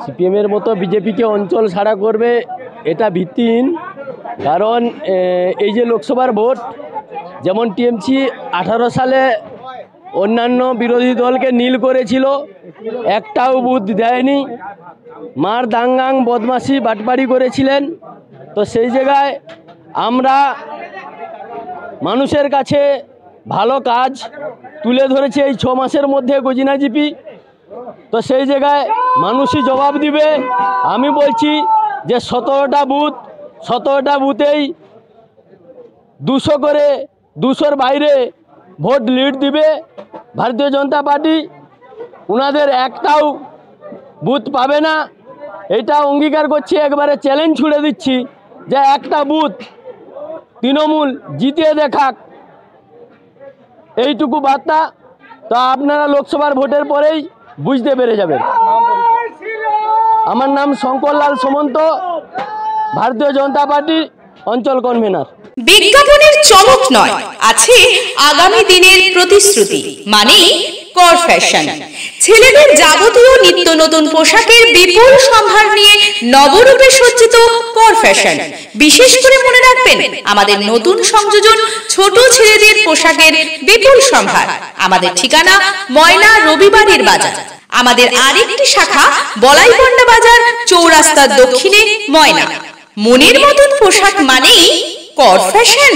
সিপিএমের মতো বিজেপিকে অঞ্চল ছাড়া করবে এটা ভিত্তিহীন। কারণ এই যে লোকসভার ভোট, যেমন টিএমসি 18 সালে অন্যান্য বিরোধী দলকে নীল করেছিল, একটাও বুথ দেয়নি, মার দাঙ্গাং বদমাশি বাটপাড়ি করেছিলেন। তো সেই জায়গায় আমরা মানুষের কাছে ভালো কাজ তুলে ধরেছি এই 6 মাসের মধ্যে গজিনা জিপি। তো সেই জায়গায় মানুষই জবাব দিবে। আমি বলছি যে 17টা বুথেই 200 করে, 200-র বাইরে ভোট লিড দিবে ভারতীয় জনতা পার্টি। ওনাদের একটাও বুথ পাবে না, এটা অঙ্গীকার করছি, একবারে চ্যালেঞ্জ ছুড়ে দিচ্ছি যে একটা বুথ তৃণমূল জিতিয়ে দেখাক, এইটুকু বার্তা। তো আপনারা লোকসভার ভোটের পরেই বুঝতে পেরে যাবেন। আমার নাম শঙ্করলাল সুমন্ত, ভারতীয় জনতা পার্টির অঞ্চল কনভেনার। বিজ্ঞাপনের চমক নয়, আছে আগামী দিনের প্রতিশ্রুতি, মানে কর ফ্যাশন। ছেলেদের যাবতীয় নিত্য নতুন পোশাকের বিপুল সম্ভার নিয়ে নবরূপে সজ্জিত কর ফ্যাশন। বিশেষ করে মনে রাখবেন, আমাদের নতুন সংযোজন ছোট ছেলেদের পোশাকের বিপুল সম্ভার। আমাদের ঠিকানা ময়না রবিবারের বাজার। আমাদের আরেকটি শাখা বলাইপন্ডা বাজার, চৌরাস্তার দক্ষিণে, ময়না। মনের মতন পোশাক মানেই কর ফ্যাশন।